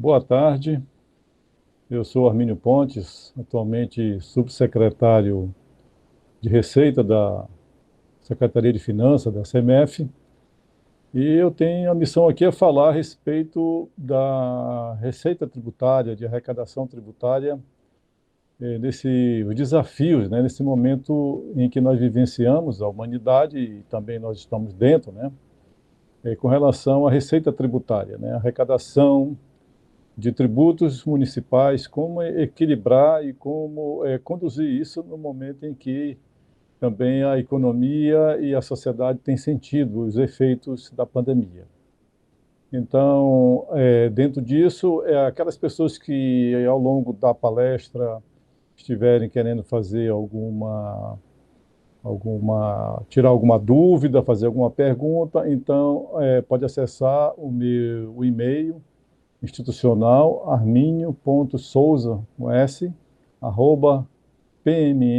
Boa tarde, eu sou Armínio Pontes, atualmente subsecretário de Receita da Secretaria de Finanças, da CMF, e eu tenho a missão aqui a falar a respeito da receita tributária, de arrecadação tributária, os desafios, né, nesse momento em que nós vivenciamos, a humanidade, e também nós estamos dentro, né, com relação à receita tributária, né, arrecadação de tributos municipais, como equilibrar e como conduzir isso no momento em que também a economia e a sociedade têm sentido os efeitos da pandemia. Então, dentro disso, aquelas pessoas que ao longo da palestra estiverem querendo fazer tirar alguma dúvida, fazer alguma pergunta, então pode acessar o e-mail institucional arminio.souza, com S, arroba pmm.am.gov.br.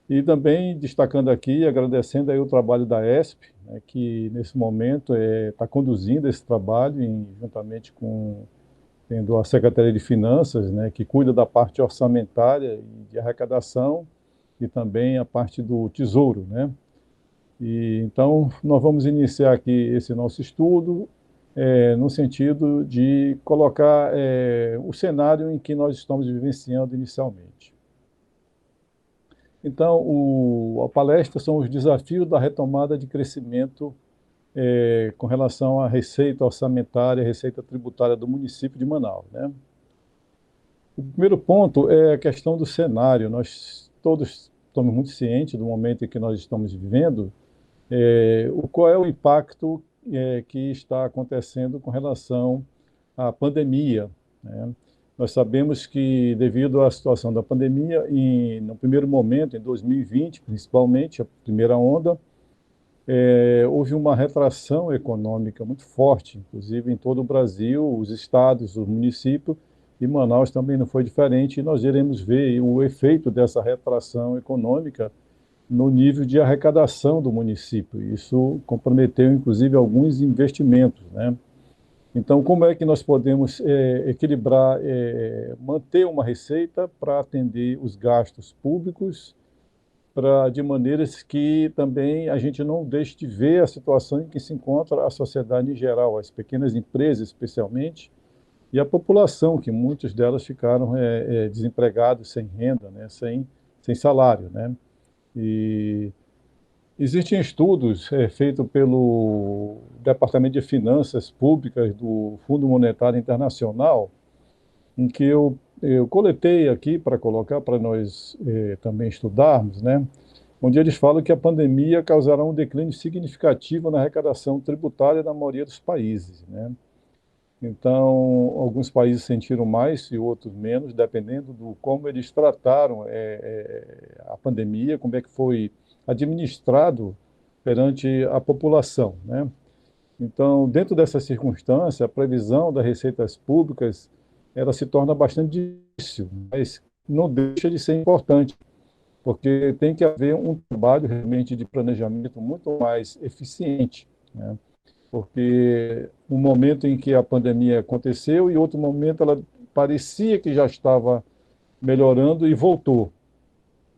E também destacando aqui, agradecendo aí o trabalho da ESP, né, que nesse momento está conduzindo esse trabalho juntamente com tendo a Secretaria de Finanças, né, que cuida da parte orçamentária e de arrecadação e também a parte do Tesouro, né? E, então, nós vamos iniciar aqui esse nosso estudo no sentido de colocar o cenário em que nós estamos vivenciando inicialmente. Então, a palestra são os desafios da retomada de crescimento com relação à receita orçamentária, receita tributária do município de Manaus, né? O primeiro ponto é a questão do cenário. Nós todos estamos muito cientes do momento em que nós estamos vivendo, qual é o impacto que está acontecendo com relação à pandemia, né? Nós sabemos que, devido à situação da pandemia, no primeiro momento, em 2020, principalmente, a primeira onda, houve uma retração econômica muito forte, inclusive em todo o Brasil, os estados, os municípios, e Manaus também não foi diferente, e nós iremos ver o efeito dessa retração econômica no nível de arrecadação do município. Isso comprometeu, inclusive, alguns investimentos, né? Então, como é que nós podemos equilibrar, manter uma receita para atender os gastos públicos, de maneiras que também a gente não deixe de ver a situação em que se encontra a sociedade em geral, as pequenas empresas especialmente, e a população, que muitas delas ficaram desempregadas, sem renda, né, sem salário, né? E existem estudos feitos pelo Departamento de Finanças Públicas do Fundo Monetário Internacional, em que eu coletei aqui para colocar para nós também estudarmos, né? Onde eles falam que a pandemia causará um declínio significativo na arrecadação tributária da maioria dos países, né? Então, alguns países sentiram mais e outros menos, dependendo do como eles trataram a pandemia, como é que foi administrado perante a população, né? Então, dentro dessa circunstância, a previsão das receitas públicas, ela se torna bastante difícil, mas não deixa de ser importante, porque tem que haver um trabalho realmente de planejamento muito mais eficiente, né? Porque um momento em que a pandemia aconteceu e outro momento ela parecia que já estava melhorando e voltou,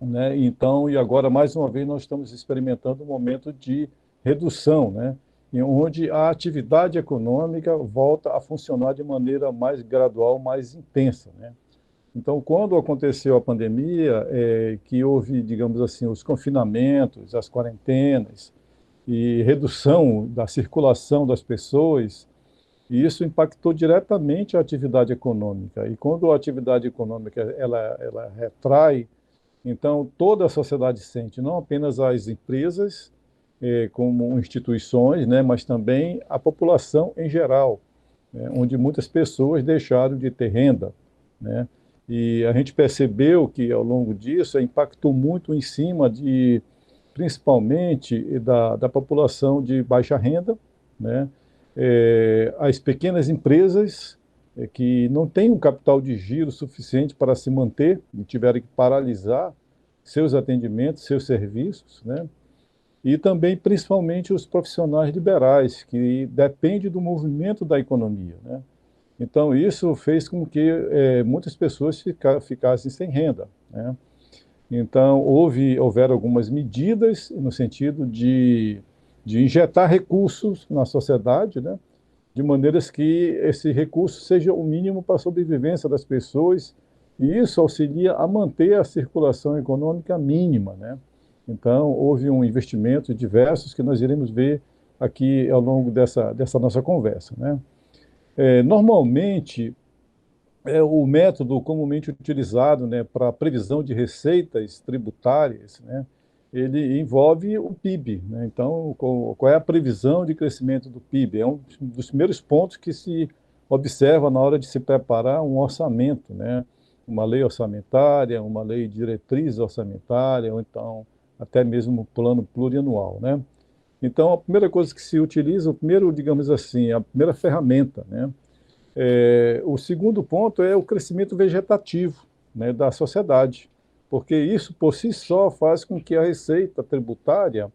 né? Então, e agora mais uma vez nós estamos experimentando um momento de redução, né? Em onde a atividade econômica volta a funcionar de maneira mais gradual, mais intensa, né? Então, quando aconteceu a pandemia, que houve, digamos assim, os confinamentos, as quarentenas e redução da circulação das pessoas, e isso impactou diretamente a atividade econômica. E quando a atividade econômica ela retrai, então toda a sociedade sente, não apenas as empresas como instituições, né, mas também a população em geral, né, onde muitas pessoas deixaram de ter renda, né? E a gente percebeu que ao longo disso impactou muito em cima principalmente da população de baixa renda, né? As pequenas empresas que não têm um capital de giro suficiente para se manter e tiveram que paralisar seus atendimentos, seus serviços, né? e também, principalmente, os profissionais liberais, que dependem do movimento da economia, né? Então, isso fez com que muitas pessoas ficassem sem renda, né? Então, houveram algumas medidas no sentido de injetar recursos na sociedade, né? De maneiras que esse recurso seja o mínimo para a sobrevivência das pessoas, e isso auxilia a manter a circulação econômica mínima, né? Então, houve um investimento diversos que nós iremos ver aqui ao longo dessa nossa conversa, né? Normalmente, o método comumente utilizado, né, para a previsão de receitas tributárias, né, ele envolve o PIB, né? Então, qual é a previsão de crescimento do PIB? É um dos primeiros pontos que se observa na hora de se preparar um orçamento, né? Uma lei orçamentária, uma lei de diretriz orçamentária, ou então até mesmo um plano plurianual, né? Então, a primeira coisa que se utiliza, o primeiro, digamos assim, a primeira ferramenta, né? O segundo ponto é o crescimento vegetativo, né, da sociedade, porque isso por si só faz com que a receita tributária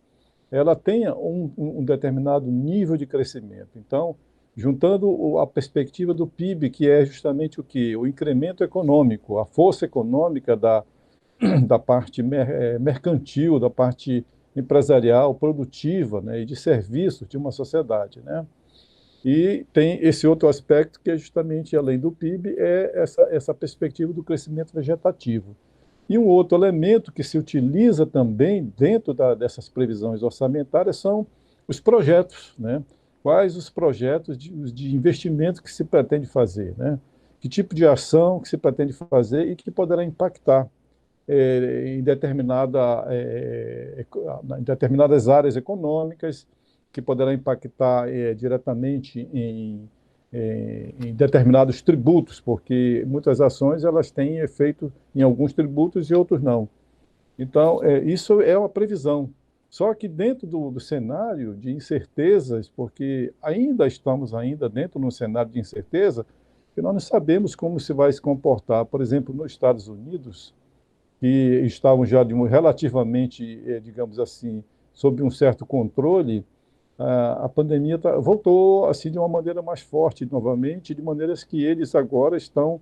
ela tenha um determinado nível de crescimento. Então, juntando a perspectiva do PIB, que é justamente o que? O incremento econômico, a força econômica da parte mercantil, da parte empresarial, produtiva, né, e de serviços de uma sociedade, né? E tem esse outro aspecto que é justamente, além do PIB, é essa perspectiva do crescimento vegetativo. E um outro elemento que se utiliza também dentro dessas previsões orçamentárias são os projetos, né? Quais os projetos de investimento que se pretende fazer, né? Que tipo de ação que se pretende fazer e que poderá impactar em determinadas áreas econômicas, que poderá impactar diretamente em determinados tributos, porque muitas ações elas têm efeito em alguns tributos e outros não. Então, isso é uma previsão. Só que dentro do cenário de incertezas, porque ainda estamos dentro de um cenário de incerteza, que nós não sabemos como se vai se comportar. Por exemplo, nos Estados Unidos, que estavam já relativamente, digamos assim, sob um certo controle, a pandemia voltou assim de uma maneira mais forte novamente, de maneiras que eles agora estão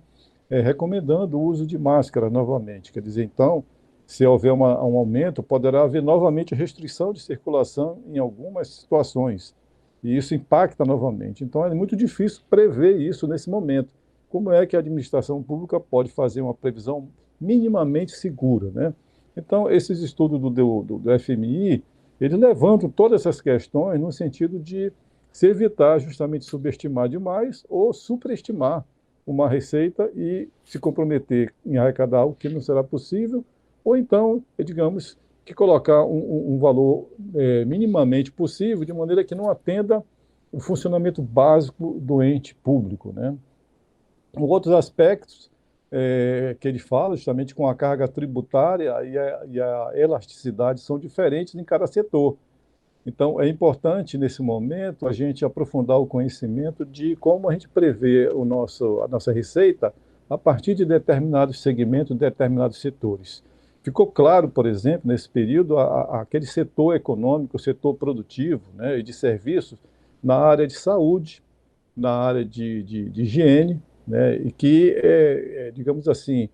recomendando o uso de máscara novamente. Quer dizer, então, se houver um aumento, poderá haver novamente restrição de circulação em algumas situações, e isso impacta novamente. Então, é muito difícil prever isso nesse momento. Como é que a administração pública pode fazer uma previsão minimamente segura, né? Então, esses estudos do FMI, eles levantam todas essas questões no sentido de se evitar justamente subestimar demais ou superestimar uma receita e se comprometer em arrecadar algo que não será possível, ou então, digamos, que colocar um valor minimamente possível, de maneira que não atenda o funcionamento básico do ente público, né? Outros aspectos que ele fala, justamente com a carga tributária e a elasticidade, são diferentes em cada setor. Então, é importante, nesse momento, a gente aprofundar o conhecimento de como a gente prevê a nossa receita a partir de determinados segmentos, determinados setores. Ficou claro, por exemplo, nesse período, aquele setor econômico, o setor produtivo, né, e de serviços, na área de saúde, na área de higiene, né, e que, digamos assim,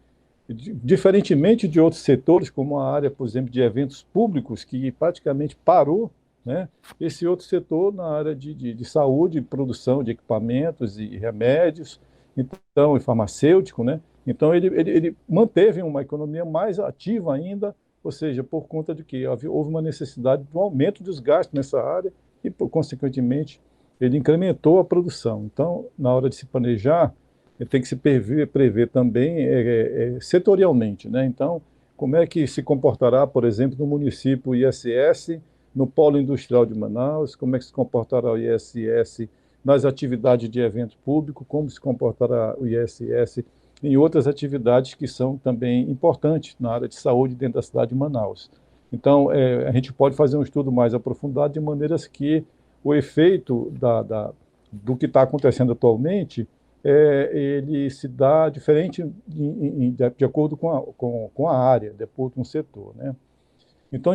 diferentemente de outros setores, como a área, por exemplo, de eventos públicos, que praticamente parou, né, esse outro setor na área de saúde, produção de equipamentos e remédios, então, e farmacêutico, né, então ele manteve uma economia mais ativa ainda, ou seja, por conta de que houve uma necessidade de um aumento dos gastos nessa área e, consequentemente, ele incrementou a produção. Então, na hora de se planejar, tem que se prever também setorialmente, né? Então, como é que se comportará, por exemplo, no município ISS, no polo industrial de Manaus, como é que se comportará o ISS nas atividades de evento público, como se comportará o ISS em outras atividades que são também importantes na área de saúde dentro da cidade de Manaus. Então, a gente pode fazer um estudo mais aprofundado de maneiras que o efeito do que está acontecendo atualmente ele se dá diferente de acordo com a área, de acordo com o setor, né? Então,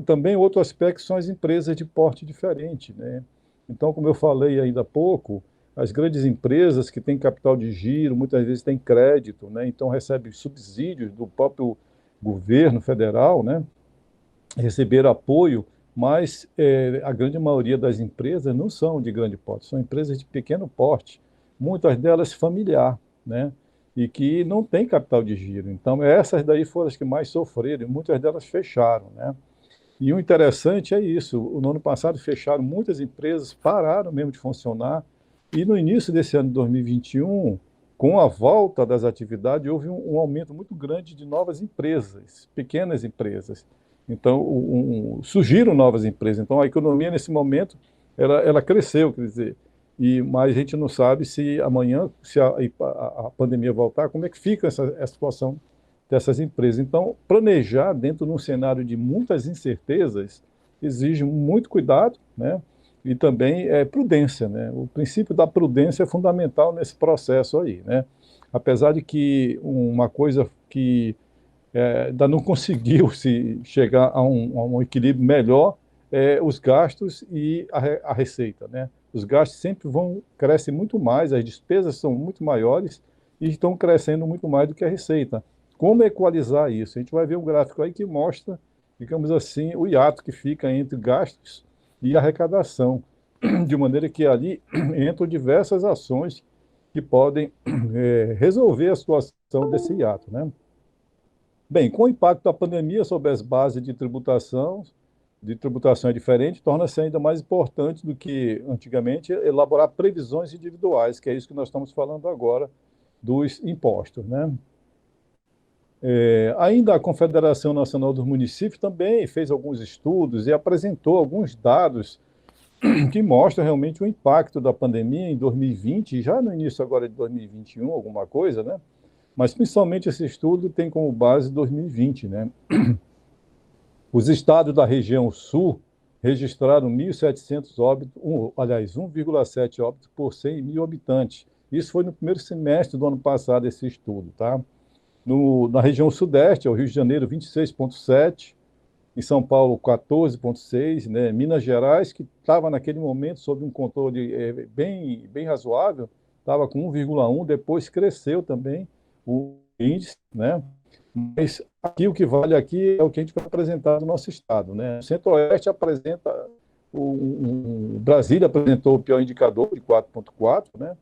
também outro aspecto são as empresas de porte diferente, né? Então, como eu falei ainda há pouco, as grandes empresas que têm capital de giro, muitas vezes têm crédito, né? Então recebem subsídios do próprio governo federal, né? Receber apoio, mas a grande maioria das empresas não são de grande porte, são empresas de pequeno porte, muitas delas familiar, né? E que não têm capital de giro. Então, essas daí foram as que mais sofreram, e muitas delas fecharam, né? E o interessante é isso, no ano passado fecharam muitas empresas, pararam mesmo de funcionar, e no início desse ano de 2021, com a volta das atividades, houve um aumento muito grande de novas empresas, pequenas empresas. Então, surgiram novas empresas. Então, a economia, nesse momento, ela cresceu, quer dizer, mas a gente não sabe se amanhã, se a pandemia voltar, como é que fica essa situação dessas empresas. Então, planejar dentro de um cenário de muitas incertezas exige muito cuidado, né? E também prudência, né? O princípio da prudência é fundamental nesse processo aí, né? Apesar de que uma coisa que ainda não conseguiu se chegar a um equilíbrio melhor os gastos e a receita, né? Os gastos sempre crescem muito mais, as despesas são muito maiores e estão crescendo muito mais do que a receita. Como equalizar isso? A gente vai ver um gráfico aí que mostra, digamos assim, o hiato que fica entre gastos e arrecadação, de maneira que ali entram diversas ações que podem resolver a situação desse hiato, né? Bem, com o impacto da pandemia sobre as bases de tributação é diferente, torna-se ainda mais importante do que antigamente elaborar previsões individuais, que é isso que nós estamos falando agora dos impostos, né? Ainda a Confederação Nacional dos Municípios também fez alguns estudos e apresentou alguns dados que mostram realmente o impacto da pandemia em 2020, já no início agora de 2021, alguma coisa, né? Mas principalmente esse estudo tem como base 2020, né? Os estados da região sul registraram 1.700 óbitos, aliás, 1,7 óbitos por 100 mil habitantes. Isso foi no primeiro semestre do ano passado, esse estudo, tá? Na região sudeste, é o Rio de Janeiro, 26,7, em São Paulo, 14,6, né? Minas Gerais, que estava naquele momento sob um controle bem razoável, estava com 1,1, depois cresceu também o índice, né? Mas aqui o que vale aqui é o que a gente vai apresentar do nosso estado, né? O Centro-Oeste apresenta, o Brasília apresentou o pior indicador de 4,4, né?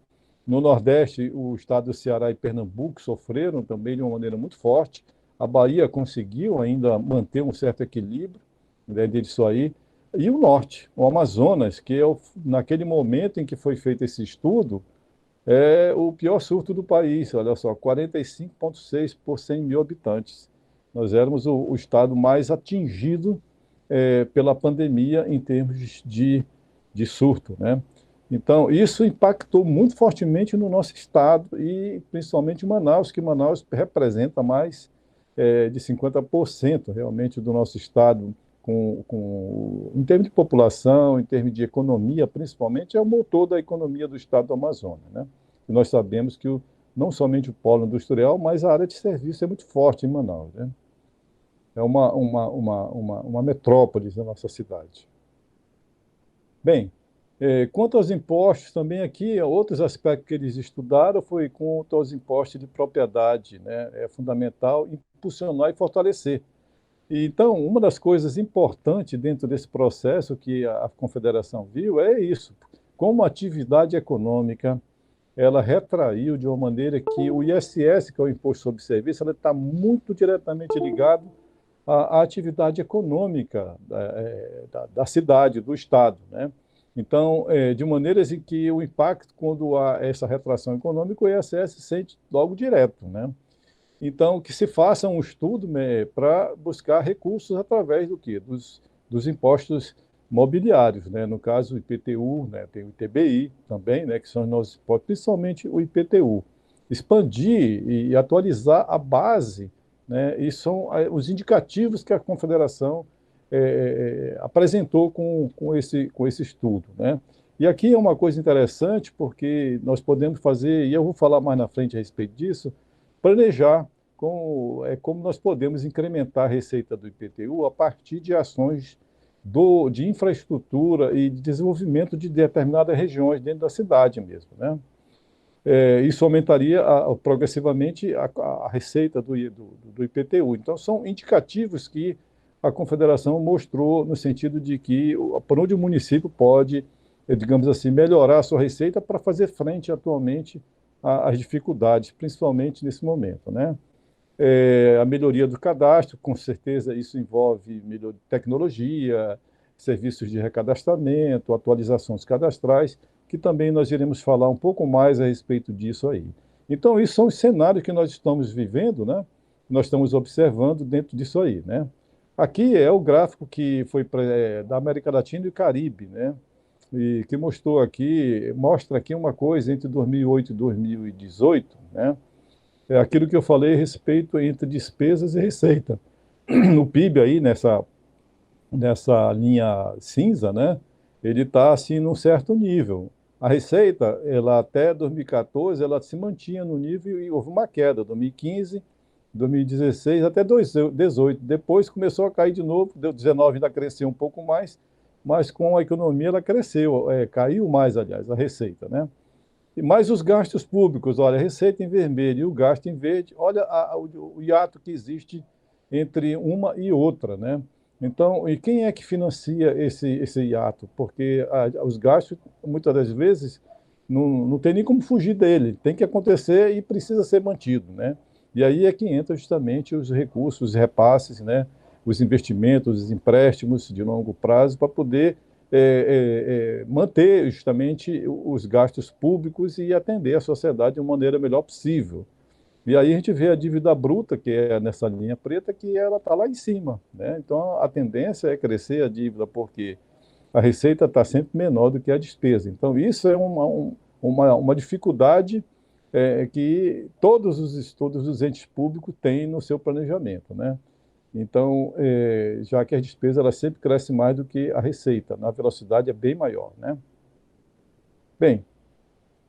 No Nordeste, o estado do Ceará e Pernambuco sofreram também de uma maneira muito forte. A Bahia conseguiu ainda manter um certo equilíbrio, né, disso aí. E o Norte, o Amazonas, que naquele momento em que foi feito esse estudo, é o pior surto do país, olha só, 45,6 por 100 mil habitantes. Nós éramos o estado mais atingido pela pandemia em termos de surto, né? Então, isso impactou muito fortemente no nosso estado e principalmente em Manaus, que Manaus representa mais de 50% realmente do nosso estado, em termos de população, em termos de economia, principalmente, é o motor da economia do estado do Amazonas, né? E nós sabemos que não somente o polo industrial, mas a área de serviço é muito forte em Manaus, né? É uma metrópole da nossa cidade. Bem, quanto aos impostos, também aqui, outros aspectos que eles estudaram foi quanto aos impostos de propriedade, né? É fundamental impulsionar e fortalecer. Então, uma das coisas importantes dentro desse processo que a Confederação viu é isso, como a atividade econômica ela retraiu de uma maneira que o ISS, que é o Imposto sobre Serviço, ela está muito diretamente ligado à atividade econômica da cidade, do Estado, né? Então, de maneiras em que o impacto, quando há essa retração econômica, o ISS sente logo direto, né? Então, que se faça um estudo, né, para buscar recursos através do quê? Dos impostos mobiliários, né? No caso, o IPTU, né? Tem o ITBI também, né? Que são os nossos impostos, principalmente o IPTU. Expandir e atualizar a base, né? E são os indicativos que a Confederação apresentou com esse estudo, né? E aqui é uma coisa interessante, porque nós podemos fazer, e eu vou falar mais na frente a respeito disso, planejar como nós podemos incrementar a receita do IPTU a partir de ações de infraestrutura e de desenvolvimento de determinadas regiões dentro da cidade mesmo, né? Isso aumentaria progressivamente a receita do IPTU. Então, são indicativos que a Confederação mostrou no sentido de que por onde o município pode, digamos assim, melhorar a sua receita para fazer frente atualmente às dificuldades, principalmente nesse momento, né? A melhoria do cadastro, com certeza isso envolve melhoria de tecnologia, serviços de recadastramento, atualizações cadastrais, que também nós iremos falar um pouco mais a respeito disso aí. Então, isso são os cenários que nós estamos vivendo, né? Nós estamos observando dentro disso aí, né? Aqui é o gráfico que foi da América Latina e Caribe, né? E que mostra aqui uma coisa entre 2008 e 2018, né? É aquilo que eu falei a respeito entre despesas e receita. O PIB aí, nessa linha cinza, né, ele está assim num certo nível. A receita, ela até 2014, ela se mantinha no nível e houve uma queda, 2015, 2016, até 2018. Depois começou a cair de novo, 2019 ainda cresceu um pouco mais, mas com a economia ela cresceu, caiu mais, aliás, a receita, né? E mais os gastos públicos, olha, a receita em vermelho e o gasto em verde, olha o hiato que existe entre uma e outra, né? Então, e quem é que financia esse hiato? Porque os gastos, muitas das vezes, não tem nem como fugir dele, tem que acontecer e precisa ser mantido, né? E aí é que entra justamente os recursos, os repasses, né? Os investimentos, os empréstimos de longo prazo para poder manter justamente os gastos públicos e atender a sociedade de uma maneira melhor possível. E aí a gente vê a dívida bruta, que é nessa linha preta, que ela está lá em cima, né? Então a tendência é crescer a dívida, porque a receita está sempre menor do que a despesa. Então isso é uma dificuldade que todos os entes públicos têm no seu planejamento, né? Então, já que as despesas elas sempre crescem mais do que a receita, na velocidade é bem maior, né? Bem,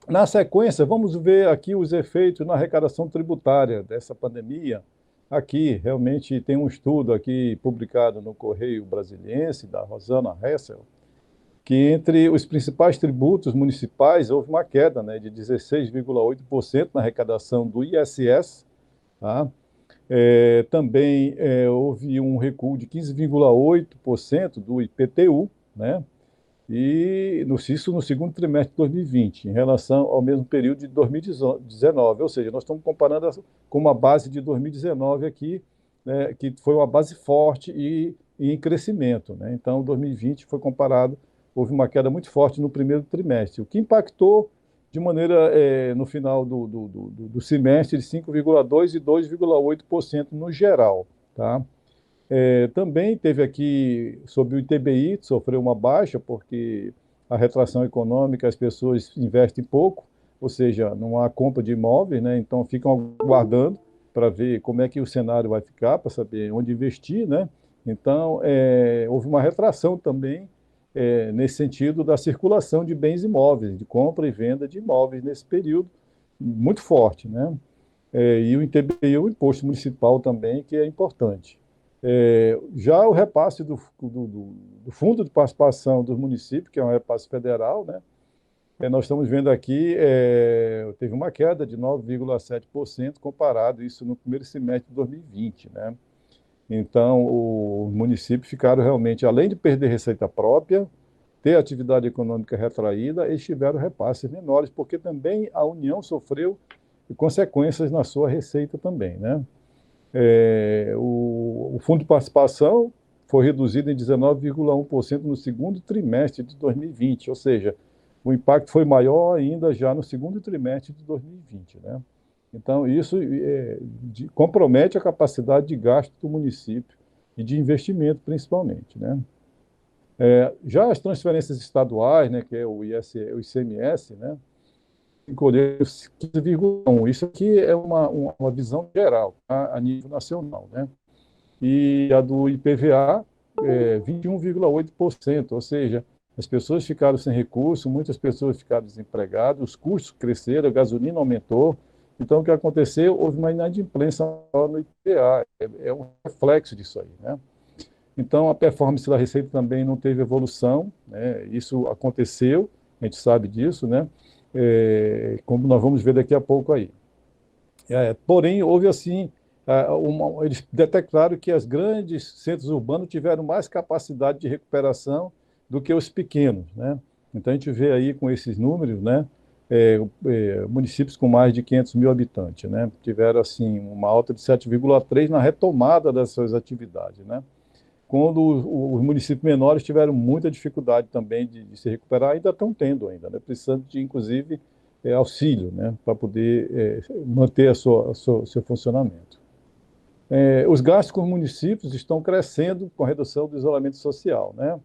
na sequência, vamos ver aqui os efeitos na arrecadação tributária dessa pandemia. Aqui, realmente, tem um estudo aqui publicado no Correio Brasiliense, da Rosana Hessel, que entre os principais tributos municipais houve uma queda, né, de 16,8% na arrecadação do ISS, tá? Também houve um recuo de 15,8% do IPTU, né? Isso no segundo trimestre de 2020, em relação ao mesmo período de 2019. Ou seja, nós estamos comparando com uma base de 2019 aqui, né, que foi uma base forte e em crescimento, né? Então, 2020 foi comparado, houve uma queda muito forte no primeiro trimestre, o que impactou de maneira, no final do semestre, de 5,2% e 2,8% no geral, tá? Também teve aqui, sobre o ITBI, sofreu uma baixa, porque a retração econômica, as pessoas investem pouco, ou seja, não há compra de imóveis, né? Então ficam aguardando para ver como é que o cenário vai ficar, para saber onde investir, né? Então, houve uma retração também, nesse sentido da circulação de bens imóveis, de compra e venda de imóveis nesse período, muito forte, né? E o ITBI, o imposto municipal também, que é importante. Já o repasse do Fundo de Participação dos Municípios, que é um repasse federal, né? Nós estamos vendo aqui, teve uma queda de 9,7% comparado isso no primeiro semestre de 2020, né? Então, os municípios ficaram realmente, além de perder receita própria, ter atividade econômica retraída, eles tiveram repasses menores, porque também a União sofreu consequências na sua receita também, né? O Fundo de Participação foi reduzido em 19,1% no segundo trimestre de 2020, ou seja, o impacto foi maior ainda já no segundo trimestre de 2020, né? Então, isso compromete a capacidade de gasto do município e de investimento, principalmente, né? Já as transferências estaduais, né, que é o ICMS, né, encolheu 15,1%. Isso aqui é uma visão geral, tá, a nível nacional, né? E a do IPVA, 21,8%, ou seja, as pessoas ficaram sem recurso, muitas pessoas ficaram desempregadas, os custos cresceram, a gasolina aumentou, Então, o que aconteceu? Houve uma inadimplência no IPA, é um reflexo disso aí, né? Então, a performance da Receita também não teve evolução, né? Isso aconteceu, a gente sabe disso, né? Como nós vamos ver daqui a pouco aí. Porém, houve assim, eles detectaram que os grandes centros urbanos tiveram mais capacidade de recuperação do que os pequenos, né? Então, a gente vê aí com esses números, né? Municípios com mais de 500 mil habitantes, né? Tiveram, assim, uma alta de 7,3 na retomada das suas atividades, né? Quando os municípios menores tiveram muita dificuldade também de se recuperar, ainda estão tendo ainda, né? Precisando de, inclusive, auxílio, né? Para poder manter seu funcionamento. Os gastos com os municípios estão crescendo com a redução do isolamento social, né?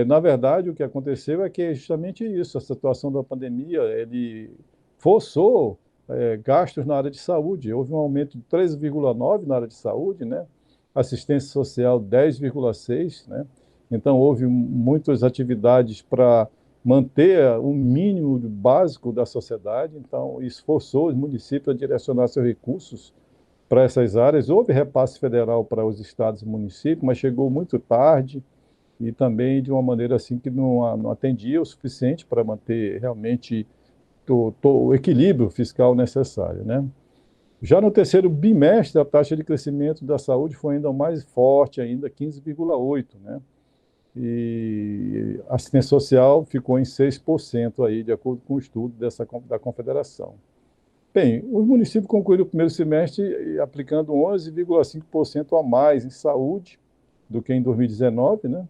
Na verdade, o que aconteceu é que é justamente isso, a situação da pandemia, ele forçou gastos na área de saúde. Houve um aumento de 13,9 na área de saúde, né? Assistência social 10,6, né? Então, houve muitas atividades para manter um mínimo básico da sociedade. Então, isso forçou os municípios a direcionar seus recursos para essas áreas. Houve repasse federal para os estados e municípios, mas chegou muito tarde e também de uma maneira assim que não atendia o suficiente para manter realmente o equilíbrio fiscal necessário, né? Já no terceiro bimestre, a taxa de crescimento da saúde foi ainda mais forte, ainda 15,8, né? E a assistência social ficou em 6% aí, de acordo com o estudo da Confederação. Bem, os municípios concluíram o primeiro semestre aplicando 11,5% a mais em saúde do que em 2019, né?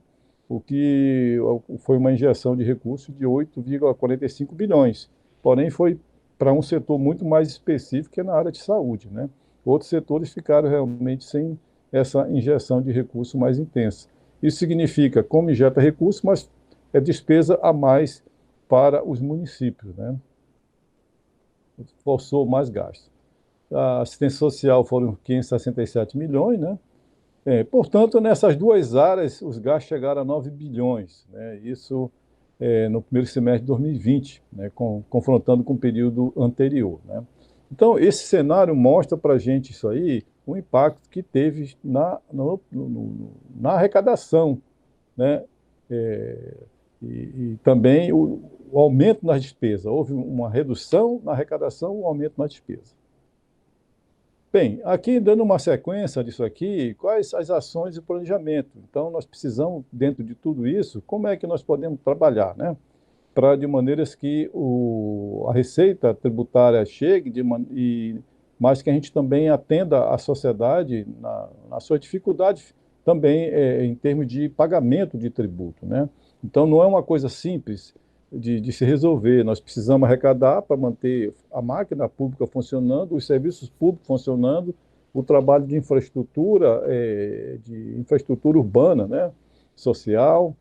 O que foi uma injeção de recursos de 8,45 bilhões. Porém, foi para um setor muito mais específico, que é na área de saúde, né? Outros setores ficaram realmente sem essa injeção de recursos mais intensa. Isso significa, como injeta recursos, mas é despesa a mais para os municípios, né? Forçou mais gastos. A assistência social foram 567 milhões, né? Portanto, nessas duas áreas, os gastos chegaram a 9 bilhões, né? Isso no primeiro semestre de 2020, né? Confrontando com o período anterior, né? Então, esse cenário mostra para a gente isso aí, o impacto que teve na arrecadação, né? É, e também o aumento nas despesas. Houve uma redução na arrecadação, um aumento na despesa. Bem, aqui dando uma sequência disso aqui, quais as ações de planejamento? Então, nós precisamos, dentro de tudo isso, como é que nós podemos trabalhar, né? Para de maneiras que a receita tributária chegue, mas que a gente também atenda a sociedade na sua dificuldade também em termos de pagamento de tributo, né? Então, não é uma coisa simples de se resolver. Nós precisamos arrecadar para manter a máquina pública funcionando, os serviços públicos funcionando, o trabalho de infraestrutura urbana, né, social,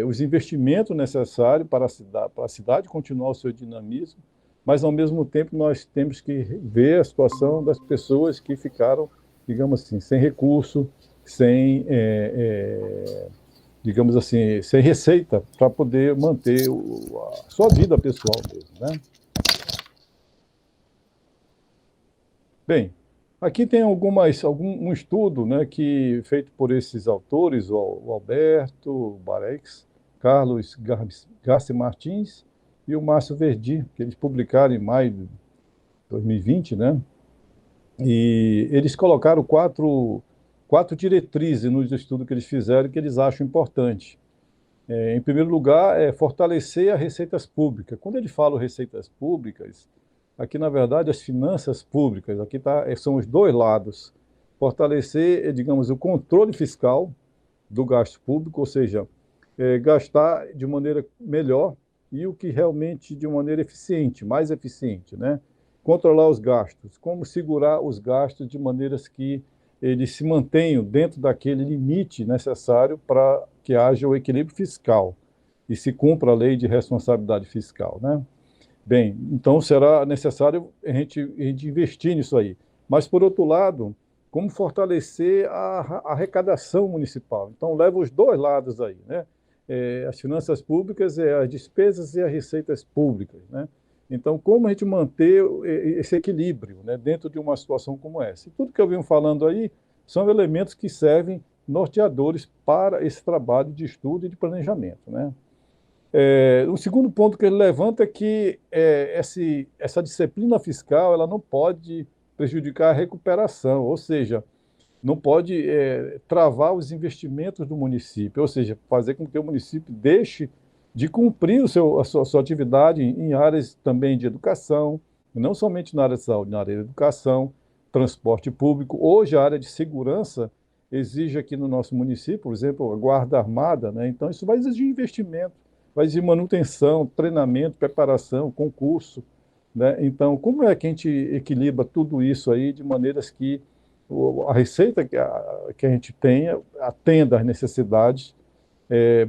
os investimentos necessários para a cidade continuar o seu dinamismo, mas, ao mesmo tempo, nós temos que ver a situação das pessoas que ficaram, digamos assim, sem recurso, sem digamos assim, sem receita para poder manter a sua vida pessoal mesmo, né? Bem, aqui tem um estudo, né, feito por esses autores, o Alberto o Barex, Carlos Garcia Martins e o Márcio Verdi, que eles publicaram em maio de 2020, né? E eles colocaram quatro diretrizes nos estudos que eles fizeram que eles acham importantes. Em primeiro lugar, é fortalecer as receitas públicas. Quando ele fala receitas públicas, aqui, na verdade, as finanças públicas, aqui são os dois lados. Fortalecer, digamos, o controle fiscal do gasto público, ou seja, gastar de maneira melhor e o que realmente de maneira eficiente, mais eficiente, né? Controlar os gastos, como segurar os gastos de maneiras que eles se mantenham dentro daquele limite necessário para que haja o equilíbrio fiscal e se cumpra a lei de responsabilidade fiscal, né? Bem, então será necessário a gente investir nisso aí. Mas, por outro lado, como fortalecer a arrecadação municipal? Então, leva os dois lados aí, né? As finanças públicas, as despesas e as receitas públicas, né? Então, como a gente manter esse equilíbrio, né, dentro de uma situação como essa? E tudo que eu venho falando aí são elementos que servem norteadores para esse trabalho de estudo e de planejamento, né? O segundo ponto que ele levanta é que essa disciplina fiscal ela não pode prejudicar a recuperação, ou seja, não pode travar os investimentos do município, ou seja, fazer com que o município deixe de cumprir a sua atividade em áreas também de educação, não somente na área de saúde, na área de educação, transporte público. Hoje, a área de segurança exige aqui no nosso município, por exemplo, a Guarda Armada, né? Então, isso vai exigir investimento, vai exigir manutenção, treinamento, preparação, concurso, né? Então, como é que a gente equilibra tudo isso aí de maneiras que a receita que a gente tenha atenda às necessidades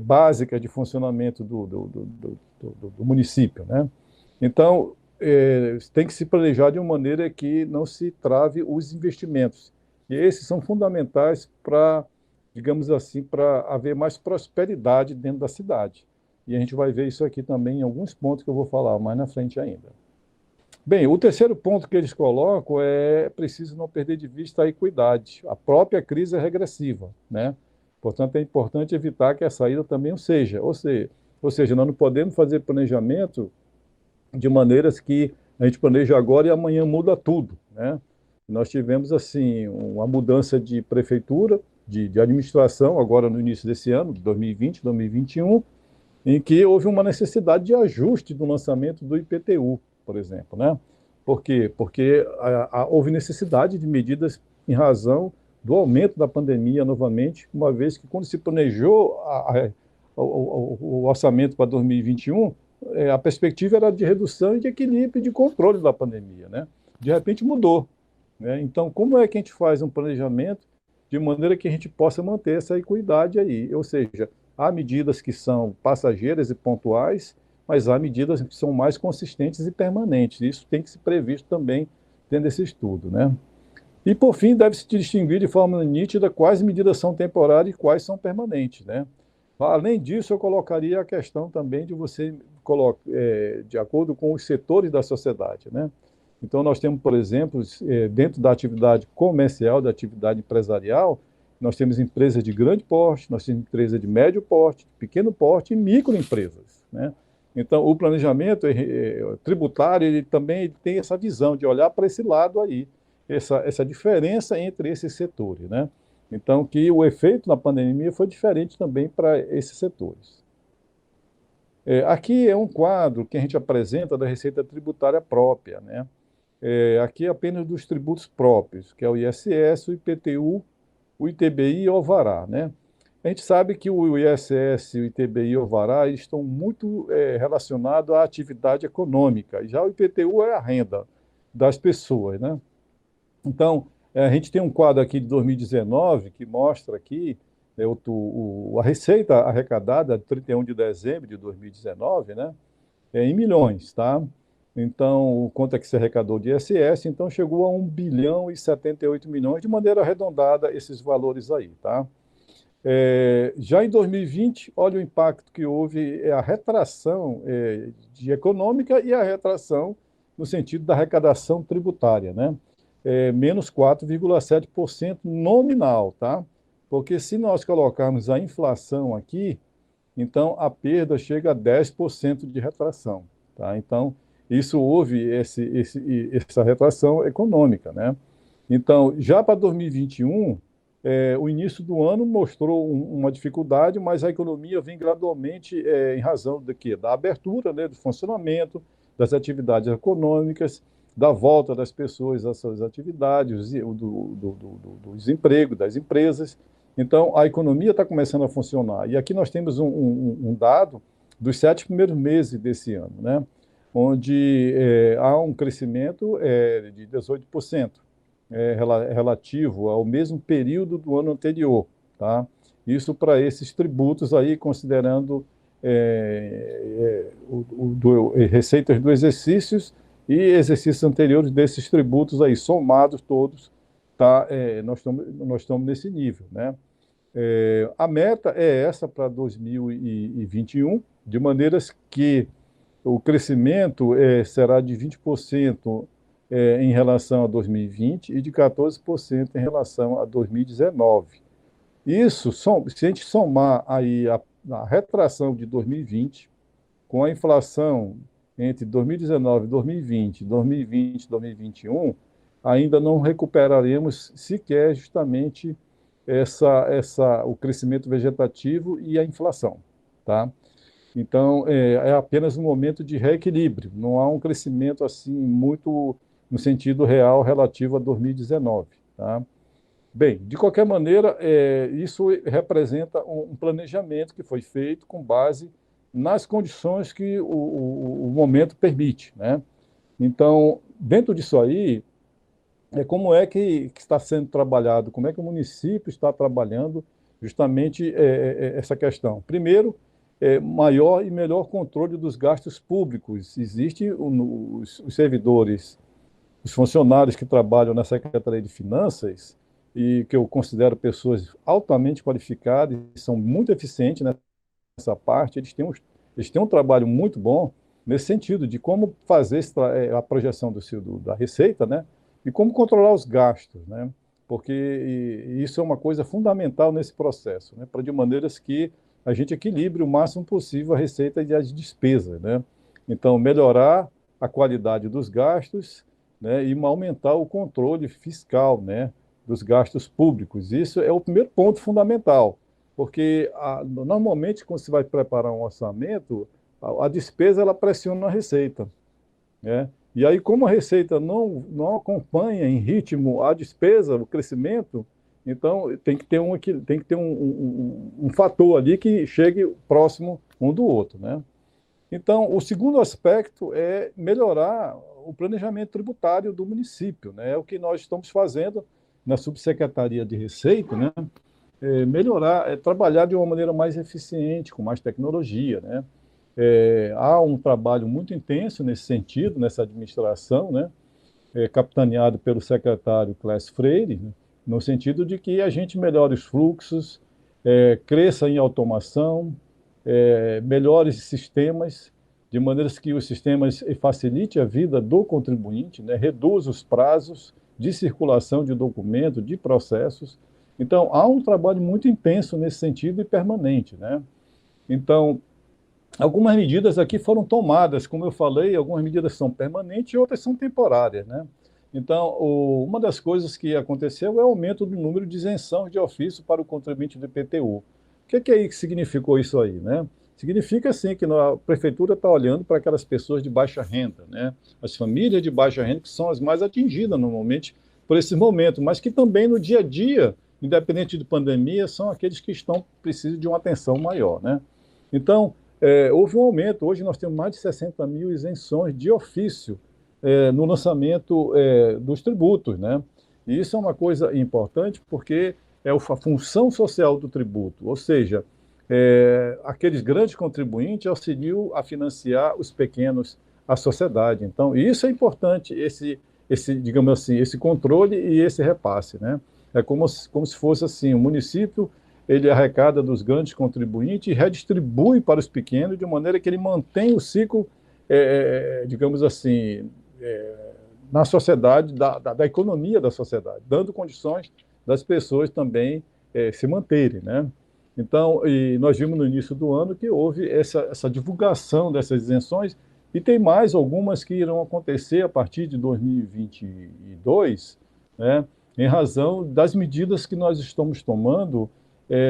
básicas de funcionamento do município, né? Então, tem que se planejar de uma maneira que não se trave os investimentos. E esses são fundamentais para, digamos assim, para haver mais prosperidade dentro da cidade. E a gente vai ver isso aqui também em alguns pontos que eu vou falar mais na frente ainda. Bem, o terceiro ponto que eles colocam é preciso não perder de vista a equidade. A própria crise é regressiva, né? Portanto, é importante evitar que a saída também o seja. Ou seja, nós não podemos fazer planejamento de maneiras que a gente planeja agora e amanhã muda tudo, né? Nós tivemos, assim, uma mudança de prefeitura, de administração, agora no início desse ano, de 2020, 2021, em que houve uma necessidade de ajuste do lançamento do IPTU, por exemplo, né? Por quê? Porque houve necessidade de medidas em razão do aumento da pandemia novamente, uma vez que quando se planejou o orçamento para 2021, a perspectiva era de redução e de equilíbrio e de controle da pandemia, né? De repente mudou, né? Então, como é que a gente faz um planejamento de maneira que a gente possa manter essa equidade aí? Ou seja, há medidas que são passageiras e pontuais, mas há medidas que são mais consistentes e permanentes. Isso tem que ser previsto também dentro desse estudo, né? E, por fim, deve-se distinguir de forma nítida quais medidas são temporárias e quais são permanentes, né? Além disso, eu colocaria a questão também de você colocar, de acordo com os setores da sociedade, né? Então, nós temos, por exemplo, dentro da atividade comercial, da atividade empresarial, nós temos empresas de grande porte, nós temos empresas de médio porte, pequeno porte e microempresas, né? Então, o planejamento tributário, ele também tem essa visão de olhar para esse lado aí, essa diferença entre esses setores, né? Então, que o efeito na pandemia foi diferente também para esses setores. Aqui é um quadro que a gente apresenta da receita tributária própria, né? Aqui é apenas dos tributos próprios, que é o ISS, o IPTU, o ITBI e o Alvará, né? A gente sabe que o ISS, o ITBI e o Alvará eles estão muito relacionados à atividade econômica, já o IPTU é a renda das pessoas, né? Então, a gente tem um quadro aqui de 2019 que mostra aqui a receita arrecadada de 31 de dezembro de 2019, né? Em milhões, tá? Então, quanto é que se arrecadou de ISS? Então, chegou a 1 bilhão e 78 milhões, de maneira arredondada, esses valores aí, tá? Já em 2020, olha o impacto que houve, a retração de econômica e a retração no sentido da arrecadação tributária, né? Menos 4,7% nominal, tá? Porque se nós colocarmos a inflação aqui, então a perda chega a 10% de retração, tá? Então, isso houve essa retração econômica, né? Então, já para 2021, o início do ano mostrou uma dificuldade, mas a economia vem gradualmente em razão de quê? Da abertura, né, do funcionamento, das atividades econômicas, da volta das pessoas às suas atividades, dos empregos, das empresas. Então, a economia está começando a funcionar. E aqui nós temos um dado dos 7 primeiros meses desse ano, né? Onde há um crescimento de 18%, relativo ao mesmo período do ano anterior, tá? Isso para esses tributos aí, considerando receitas do exercícios e exercícios anteriores desses tributos aí, somados todos, tá? Nós estamos nesse nível, né? A meta é essa para 2021, de maneiras que o crescimento será de 20% em relação a 2020 e de 14% em relação a 2019. Isso, se a gente somar aí a retração de 2020 com a inflação entre 2019 e 2020, 2020 e 2021, ainda não recuperaremos sequer justamente o crescimento vegetativo e a inflação, tá? Então, é apenas um momento de reequilíbrio, não há um crescimento assim muito no sentido real relativo a 2019, tá? Bem, de qualquer maneira, isso representa um planejamento que foi feito com base nas condições que o momento permite, né? Então, dentro disso aí, como é que está sendo trabalhado, como é que o município está trabalhando justamente essa questão. Primeiro, maior e melhor controle dos gastos públicos. Existem os servidores, os funcionários que trabalham na Secretaria de Finanças, e que eu considero pessoas altamente qualificadas e são muito eficientes nessa parte, eles têm um trabalho muito bom nesse sentido, de como fazer a projeção da receita, né? E como controlar os gastos, né? Porque isso é uma coisa fundamental nesse processo, né? De maneiras que a gente equilibre o máximo possível a receita e as despesas, né? Então, melhorar a qualidade dos gastos, né? E aumentar o controle fiscal, né? Dos gastos públicos. Isso é o primeiro ponto fundamental, porque normalmente, quando você vai preparar um orçamento, a despesa ela pressiona a receita, né? E aí, como a receita não acompanha em ritmo a despesa, o crescimento, então tem que ter um fator ali que chegue próximo um do outro, né? Então, o segundo aspecto é melhorar o planejamento tributário do município, né? É o que nós estamos fazendo na Subsecretaria de Receita, né? Melhorar, trabalhar de uma maneira mais eficiente, com mais tecnologia, né? Há um trabalho muito intenso nesse sentido, nessa administração, né? Capitaneado pelo secretário Clécio Freire, né? No sentido de que a gente melhore os fluxos, cresça em automação, melhores sistemas, de maneiras que os sistemas facilitem a vida do contribuinte, né? Reduz os prazos de circulação de documento, de processos. Então, há um trabalho muito intenso nesse sentido e permanente, né? Então, algumas medidas aqui foram tomadas, como eu falei, algumas medidas são permanentes e outras são temporárias, né? Então, uma das coisas que aconteceu é o aumento do número de isenções de ofício para o contribuinte do IPTU. O que aí que significou isso aí, né? Significa, sim, que a prefeitura está olhando para aquelas pessoas de baixa renda, né? As famílias de baixa renda, que são as mais atingidas, normalmente, por esse momento, mas que também no dia a dia, independente de pandemia, são aqueles que precisam de uma atenção maior, né? Então, houve um aumento. Hoje nós temos mais de 60 mil isenções de ofício no lançamento dos tributos, né? E isso é uma coisa importante porque é a função social do tributo, ou seja, aqueles grandes contribuintes auxiliam a financiar os pequenos, a sociedade. Então, isso é importante, digamos assim, esse controle e esse repasse, né? É como se fosse assim, o município ele arrecada dos grandes contribuintes e redistribui para os pequenos de maneira que ele mantém o ciclo, digamos assim, na sociedade, da economia da sociedade, dando condições das pessoas também se manterem, né? Então, e nós vimos no início do ano que houve essa divulgação dessas isenções e tem mais algumas que irão acontecer a partir de 2022, né? Em razão das medidas que nós estamos tomando,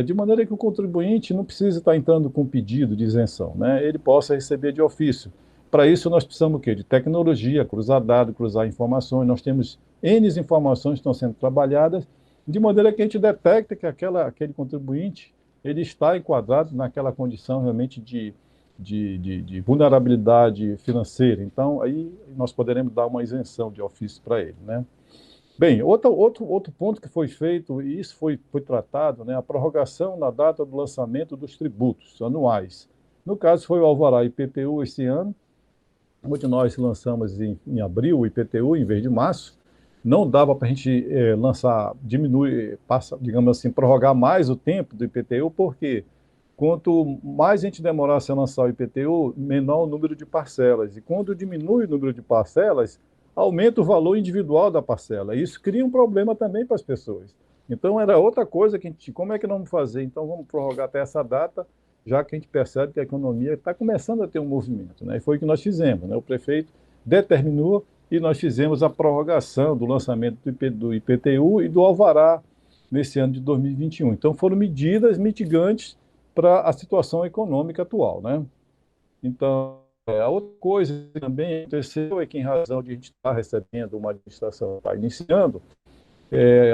de maneira que o contribuinte não precise estar entrando com pedido de isenção, né? Ele possa receber de ofício. Para isso, nós precisamos o quê? De tecnologia, cruzar dados, cruzar informações. Nós temos N informações que estão sendo trabalhadas, de maneira que a gente detecte que aquele contribuinte ele está enquadrado naquela condição realmente de vulnerabilidade financeira. Então, aí nós poderemos dar uma isenção de ofício para ele, né? Bem, outro ponto que foi feito, e isso foi tratado, né, a prorrogação da data do lançamento dos tributos anuais. No caso, foi o Alvará IPTU esse ano, onde nós lançamos em abril o IPTU em vez de março. Não dava para a gente lançar, digamos assim, prorrogar mais o tempo do IPTU, por quê? quanto mais a gente demorasse a lançar o IPTU, menor o número de parcelas. E quando diminui o número de parcelas, aumenta o valor individual da parcela. Isso cria um problema também para as pessoas. Então, era outra coisa que a gente, como é que nós vamos fazer? Então, vamos prorrogar até essa data, já que a gente percebe que a economia está começando a ter um movimento, né? E foi o que nós fizemos, né? O prefeito determinou e nós fizemos a prorrogação do lançamento do IPTU e do alvará nesse ano de 2021. Então, foram medidas mitigantes para a situação econômica atual, né? Então, a outra coisa que também aconteceu é que, em razão de a gente estar recebendo uma administração, está iniciando,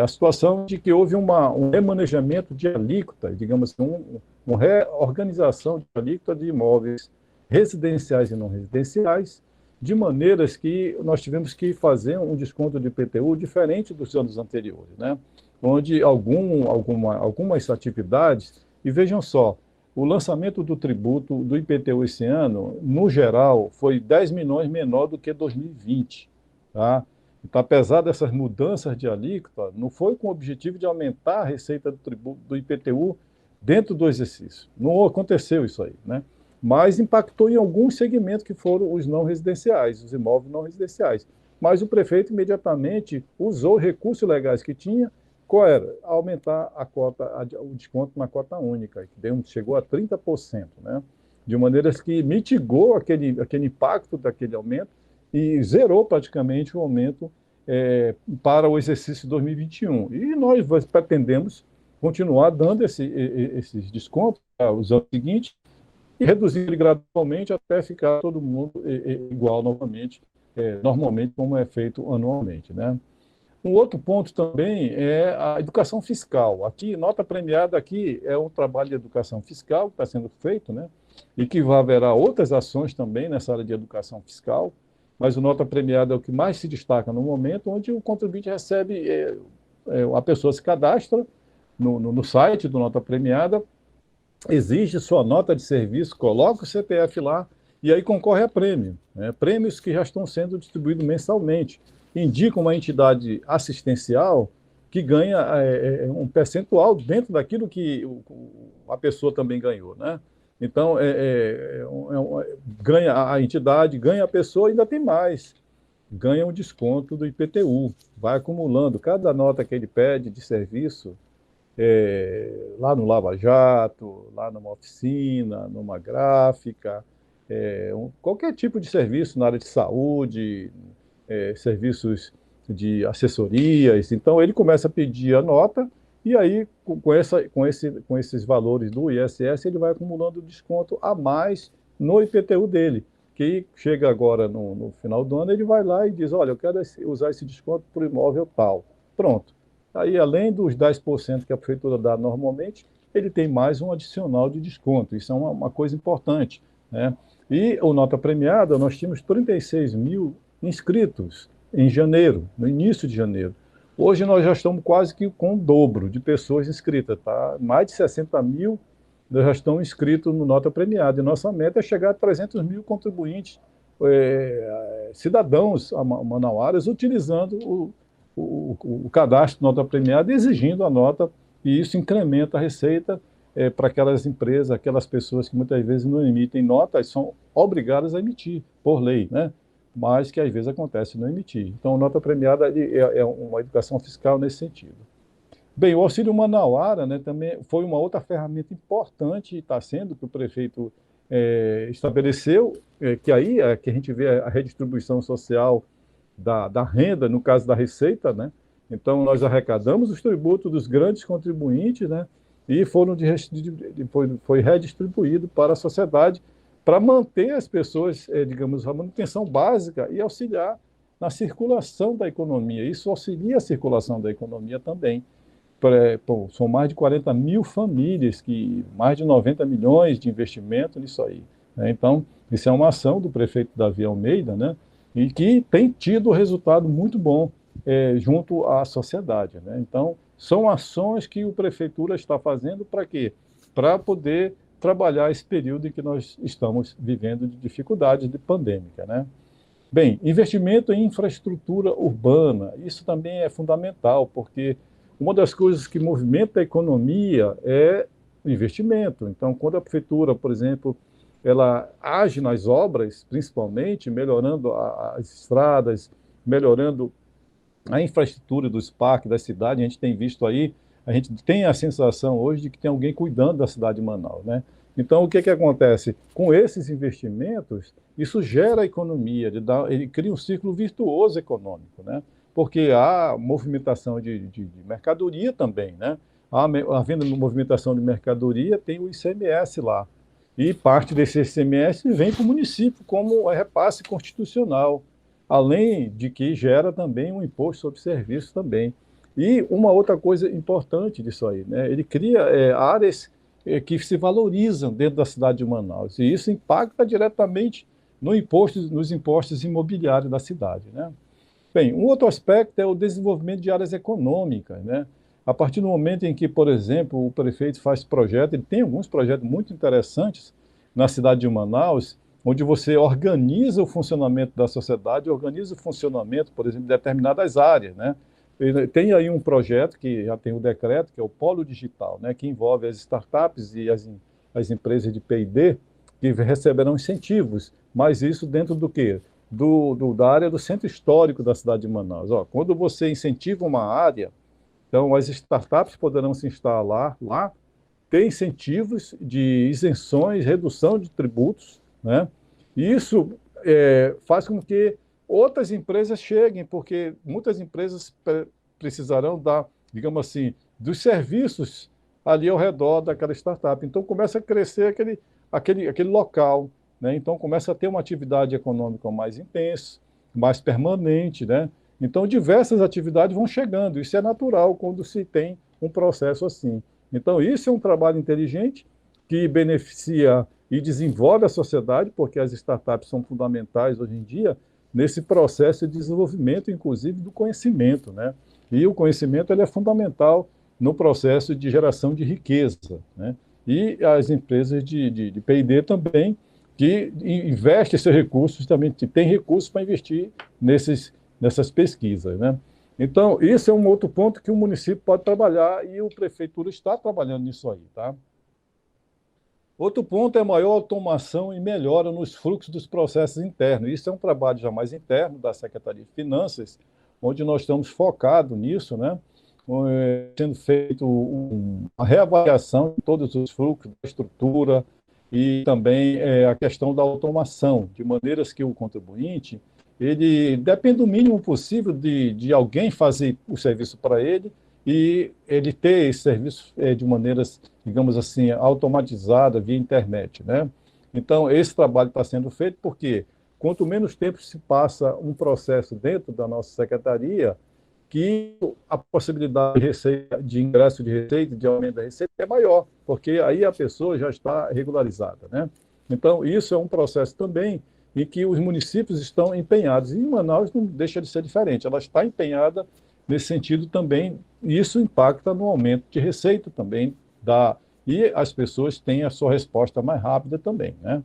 a situação de que houve um remanejamento de alíquota, digamos assim, uma reorganização de alíquota de imóveis residenciais e não residenciais, de maneiras que nós tivemos que fazer um desconto de IPTU diferente dos anos anteriores, né? Onde algumas atividades, e vejam só, o lançamento do tributo do IPTU esse ano, no geral, foi 10 milhões menor do que 2020, tá? Então, apesar dessas mudanças de alíquota, não foi com o objetivo de aumentar a receita do tributo do IPTU dentro do exercício. Não aconteceu isso aí, né? Mas impactou em alguns segmentos que foram os não residenciais, os imóveis não residenciais. Mas o prefeito imediatamente usou os recursos legais que tinha. Qual era? Aumentar a cota, o desconto na cota única, que chegou a 30%, né? De maneiras que mitigou aquele impacto daquele aumento e zerou praticamente o aumento para o exercício 2021. E nós pretendemos continuar dando esses descontos para os anos seguintes e reduzir gradualmente até ficar todo mundo igual novamente, normalmente, como é feito anualmente, né? Um outro ponto também é a educação fiscal. Aqui, nota premiada aqui é um trabalho de educação fiscal que está sendo feito, né? E que haverá outras ações também nessa área de educação fiscal, mas o nota premiada é o que mais se destaca no momento, onde o contribuinte recebe, a pessoa se cadastra no site do nota premiada, exige sua nota de serviço, coloca o CPF lá e aí concorre a prêmio, né? Prêmios que já estão sendo distribuídos mensalmente. Indica uma entidade assistencial que ganha um percentual dentro daquilo que a pessoa também ganhou, né? Então, ganha a entidade, ganha a pessoa, ainda tem mais. Ganha um desconto do IPTU. Vai acumulando. Cada nota que ele pede de serviço, lá no Lava Jato, lá numa oficina, numa gráfica, qualquer tipo de serviço na área de saúde, serviços de assessorias. Então, ele começa a pedir a nota e aí, com esses valores do ISS, ele vai acumulando desconto a mais no IPTU dele, que chega agora no final do ano, ele vai lá e diz, olha, eu quero usar esse desconto por imóvel tal. Pronto. Aí, além dos 10% que a prefeitura dá normalmente, ele tem mais um adicional de desconto. Isso é uma coisa importante, né? E o nota premiada, nós tínhamos 36 mil inscritos em janeiro, no início de janeiro. Hoje nós já estamos quase que com o dobro de pessoas inscritas, tá? Mais de 60 mil já estão inscritos no nota premiada. E nossa meta é chegar a 300 mil contribuintes, cidadãos manauaras, utilizando o cadastro de nota premiada e exigindo a nota, e isso incrementa a receita para aquelas empresas, aquelas pessoas que muitas vezes não emitem notas, são obrigadas a emitir, por lei, né? Mas que às vezes acontece não emitir. Então, a nota premiada é uma educação fiscal nesse sentido. Bem, o auxílio manauara, né, também foi uma outra ferramenta importante, está sendo, que o prefeito estabeleceu, que aí é que a gente vê a redistribuição social da renda, no caso da receita, né? Então, nós arrecadamos os tributos dos grandes contribuintes, né? E foi redistribuído para a sociedade para manter as pessoas, digamos, a manutenção básica e auxiliar na circulação da economia. Isso auxilia a circulação da economia também. São mais de 40 mil famílias, mais de 90 milhões de investimento nisso aí, né? Então, isso é uma ação do prefeito Davi Almeida, né? E que tem tido resultado muito bom junto à sociedade, né? Então, são ações que a prefeitura está fazendo para quê? Para poder trabalhar esse período em que nós estamos vivendo de dificuldade pandêmica, né? Bem, investimento em infraestrutura urbana, isso também é fundamental, porque uma das coisas que movimenta a economia é o investimento. Então, quando a prefeitura, por exemplo, ela age nas obras, principalmente melhorando as estradas, melhorando a infraestrutura dos parques, da cidade, a gente tem visto aí, a gente tem a sensação hoje de que tem alguém cuidando da cidade de Manaus, né? Então, o que que acontece? Com esses investimentos, isso gera economia, ele cria um ciclo virtuoso econômico, né? Porque há movimentação de mercadoria também, né? Havendo movimentação de mercadoria, tem o ICMS lá. E parte desse ICMS vem para o município como repasse constitucional, além de que gera também um imposto sobre serviços também. E uma outra coisa importante disso aí, né? Ele cria áreas que se valorizam dentro da cidade de Manaus, e isso impacta diretamente no imposto, nos impostos imobiliários da cidade, né? Bem, um outro aspecto é o desenvolvimento de áreas econômicas, né? A partir do momento em que, por exemplo, o prefeito faz projeto, ele tem alguns projetos muito interessantes na cidade de Manaus, onde você organiza o funcionamento da sociedade, organiza o funcionamento, por exemplo, de determinadas áreas, né? Tem aí um projeto que já tem o decreto, que é o Polo Digital, né? Que envolve as startups e as empresas de P&D, que receberão incentivos, mas isso dentro do quê? Da área do centro histórico da cidade de Manaus. Ó, quando você incentiva uma área, então as startups poderão se instalar lá, ter incentivos de isenções, redução de tributos, né? E isso faz com que outras empresas cheguem, porque muitas empresas precisarão dar, digamos assim, dos serviços ali ao redor daquela startup. Então começa a crescer aquele local, né? Então começa a ter uma atividade econômica mais intensa, mais permanente, né? Então diversas atividades vão chegando. Isso é natural quando se tem um processo assim. Então isso é um trabalho inteligente que beneficia e desenvolve a sociedade, porque as startups são fundamentais hoje em dia nesse processo de desenvolvimento, inclusive do conhecimento, né? E o conhecimento ele é fundamental no processo de geração de riqueza, né? E as empresas de P&D também, que investem esses recursos, também têm recursos para investir nessas pesquisas, né? Então, isso é um outro ponto que o município pode trabalhar e o prefeitura está trabalhando nisso aí, tá? Outro ponto é a maior automação e melhora nos fluxos dos processos internos. Isso é um trabalho já mais interno da Secretaria de Finanças, onde nós estamos focados nisso, né? Sendo feito uma reavaliação de todos os fluxos, da estrutura e também a questão da automação, de maneiras que o contribuinte, ele depende do mínimo possível de alguém fazer o serviço para ele e ele ter esse serviço de maneiras, digamos assim, automatizada via internet, né? Então, esse trabalho está sendo feito porque quanto menos tempo se passa um processo dentro da nossa secretaria, que a possibilidade de receita, de ingresso de receita, de aumento da receita é maior, porque aí a pessoa já está regularizada, né? Então, isso é um processo também em que os municípios estão empenhados. E em Manaus não deixa de ser diferente, ela está empenhada nesse sentido também, e isso impacta no aumento de receita também, e as pessoas têm a sua resposta mais rápida também, né?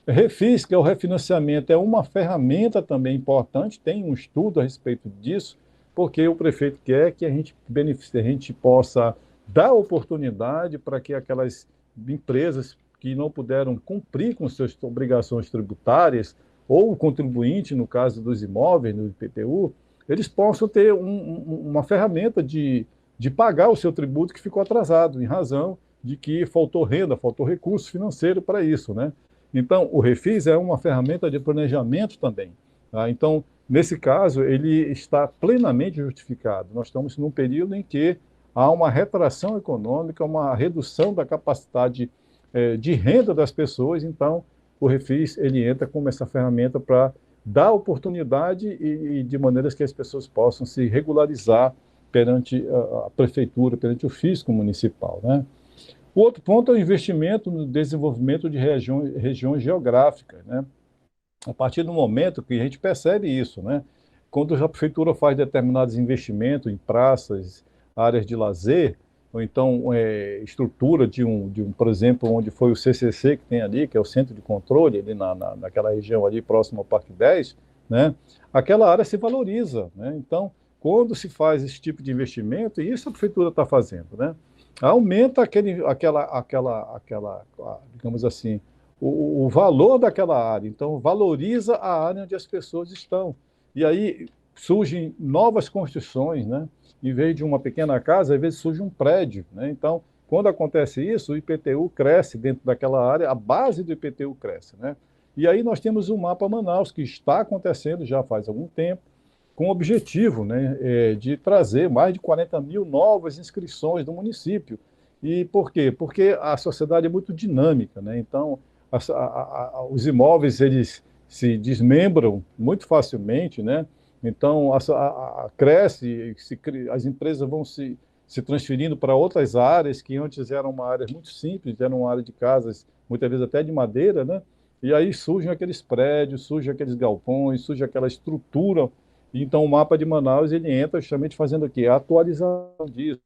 Refis, que é o refinanciamento, é uma ferramenta também importante, tem um estudo a respeito disso, porque o prefeito quer que a gente beneficie, a gente possa dar oportunidade para que aquelas empresas que não puderam cumprir com suas obrigações tributárias, ou o contribuinte, no caso dos imóveis, no IPTU, eles possam ter uma ferramenta de pagar o seu tributo que ficou atrasado, em razão de que faltou renda, faltou recurso financeiro para isso, né? Então, o Refis é uma ferramenta de planejamento também, tá? Então, nesse caso, ele está plenamente justificado. Nós estamos num período em que há uma retração econômica, uma redução da capacidade de renda das pessoas, então o Refis ele entra como essa ferramenta para dar oportunidade e de maneiras que as pessoas possam se regularizar perante a prefeitura, perante o fisco municipal, né? O outro ponto é o investimento no desenvolvimento de regiões geográficas, né? A partir do momento que a gente percebe isso, né? Quando a prefeitura faz determinados investimentos em praças, áreas de lazer, ou então estrutura por exemplo, onde foi o CCC que tem ali, que é o Centro de Controle, ali naquela região ali próximo ao Parque 10, né? Aquela área se valoriza, né? Então, quando se faz esse tipo de investimento, e isso a prefeitura está fazendo, né? aumenta digamos assim, o valor daquela área. Então, valoriza a área onde as pessoas estão. E aí surgem novas construções, né? Em vez de uma pequena casa, às vezes surge um prédio, né? Então, quando acontece isso, o IPTU cresce dentro daquela área, a base do IPTU cresce, né? E aí nós temos o Mapa Manaus, que está acontecendo já faz algum tempo, com o objetivo, né, de trazer mais de 40 mil novas inscrições no município. E por quê? Porque a sociedade é muito dinâmica, né? Então, os imóveis eles se desmembram muito facilmente, né? Então, cresce, as empresas vão se transferindo para outras áreas que antes eram uma área muito simples, eram uma área de casas, muitas vezes até de madeira, né? E aí surgem aqueles prédios, surgem aqueles galpões, surge aquela estrutura. Então, o mapa de Manaus ele entra justamente fazendo o quê? A atualização disso,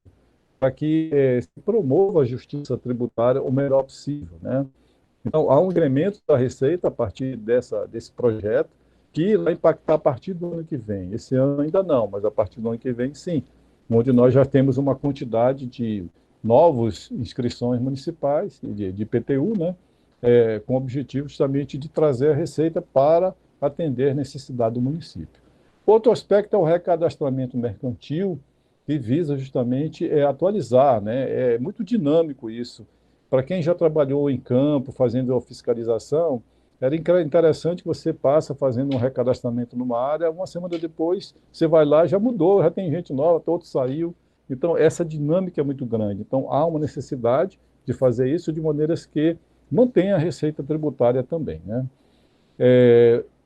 para que se promova a justiça tributária o melhor possível, né? Então, há um incremento da receita a partir desse projeto, que vai impactar a partir do ano que vem. Esse ano ainda não, mas a partir do ano que vem, sim, onde nós já temos uma quantidade de novas inscrições municipais, de IPTU, né? Com o objetivo justamente de trazer a receita para atender a necessidade do município. Outro aspecto é o recadastramento mercantil, que visa justamente atualizar, né? É muito dinâmico isso. Para quem já trabalhou em campo, fazendo a fiscalização, era interessante que você passa fazendo um recadastramento numa área, uma semana depois você vai lá, já mudou, já tem gente nova, outro saiu. Então, essa dinâmica é muito grande. Então, há uma necessidade de fazer isso de maneiras que mantenha a receita tributária também, né?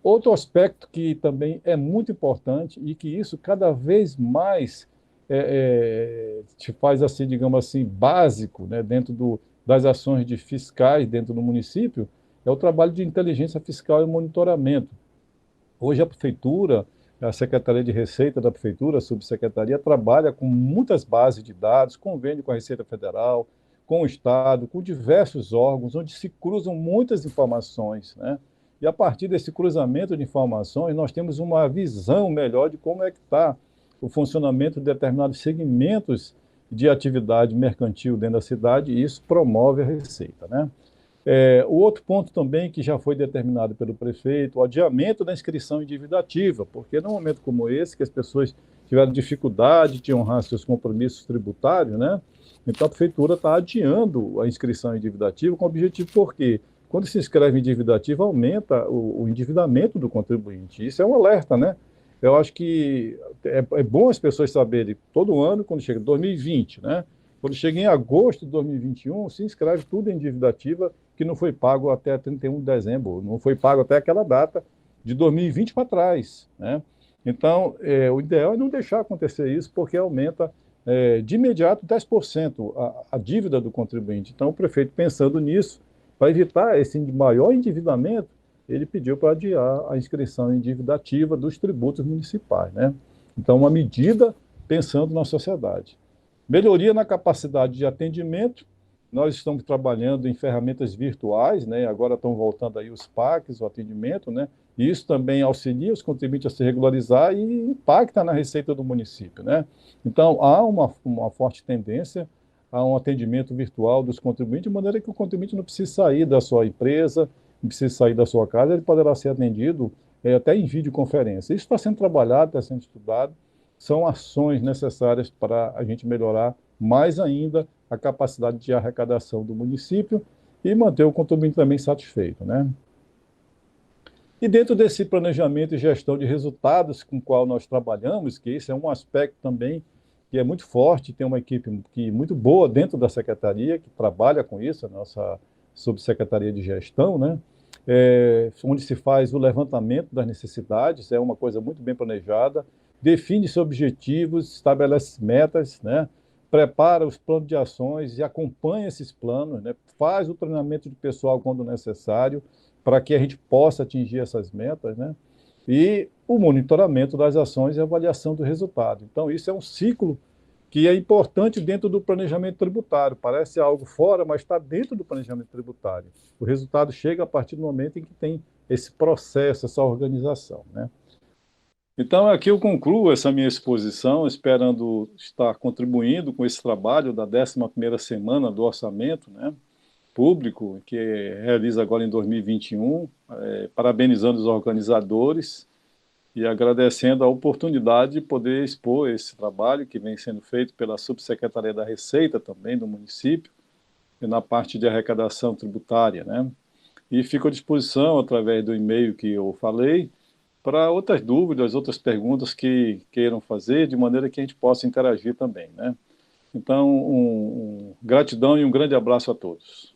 Outro aspecto que também é muito importante e que isso cada vez mais te faz assim, digamos assim, básico, né, dentro das ações de fiscais dentro do município, é o trabalho de inteligência fiscal e monitoramento. Hoje a prefeitura, a Secretaria de Receita da prefeitura, a subsecretaria, trabalha com muitas bases de dados, convênio com a Receita Federal, com o Estado, com diversos órgãos, onde se cruzam muitas informações, né? E a partir desse cruzamento de informações, nós temos uma visão melhor de como é que está o funcionamento de determinados segmentos de atividade mercantil dentro da cidade, e isso promove a receita, né? O outro ponto também que já foi determinado pelo prefeito, o adiamento da inscrição em dívida ativa, porque num momento como esse, que as pessoas tiveram dificuldade de honrar seus compromissos tributários, né? Então a prefeitura está adiando a inscrição em dívida ativa com o objetivo, porque quando se inscreve em dívida ativa, aumenta o endividamento do contribuinte. Isso é um alerta, né? Eu acho que é bom as pessoas saberem, todo ano, quando chega 2020, né? Quando chega em agosto de 2021, se inscreve tudo em dívida ativa que não foi pago até 31 de dezembro, não foi pago até aquela data de 2020 para trás, né? Então, o ideal é não deixar acontecer isso, porque aumenta de imediato 10% a dívida do contribuinte. Então, o prefeito, pensando nisso, para evitar esse maior endividamento, ele pediu para adiar a inscrição em dívida ativa dos tributos municipais, né? Então, uma medida pensando na sociedade. Melhoria na capacidade de atendimento. Nós estamos trabalhando em ferramentas virtuais, né? Agora estão voltando aí os PACs, o atendimento, né? E isso também auxilia os contribuintes a se regularizar e impacta na receita do município, né? Então, há uma forte tendência a um atendimento virtual dos contribuintes, de maneira que o contribuinte não precisa sair da sua empresa, não precisa sair da sua casa, ele poderá ser atendido até em videoconferência. Isso está sendo trabalhado, está sendo estudado, são ações necessárias para a gente melhorar mais ainda a capacidade de arrecadação do município e manter o contribuinte também satisfeito, né? E dentro desse planejamento e gestão de resultados com o qual nós trabalhamos, que esse é um aspecto também que é muito forte, tem uma equipe muito boa dentro da secretaria que trabalha com isso, a nossa subsecretaria de gestão, né? Onde se faz o levantamento das necessidades, é uma coisa muito bem planejada, define-se objetivos, estabelece metas, né? Prepara os planos de ações e acompanha esses planos, né? Faz o treinamento de pessoal quando necessário, para que a gente possa atingir essas metas, né? E o monitoramento das ações e avaliação do resultado. Então, isso é um ciclo que é importante dentro do planejamento tributário. Parece algo fora, mas está dentro do planejamento tributário. O resultado chega a partir do momento em que tem esse processo, essa organização, né? Então, aqui eu concluo essa minha exposição, esperando estar contribuindo com esse trabalho da 11ª semana do orçamento, né, público, que realiza agora em 2021, parabenizando os organizadores e agradecendo a oportunidade de poder expor esse trabalho que vem sendo feito pela Subsecretaria da Receita também do município, e na parte de arrecadação tributária, né? E fico à disposição, através do e-mail que eu falei, para outras dúvidas, outras perguntas que queiram fazer, de maneira que a gente possa interagir também, né? Então, gratidão e um grande abraço a todos.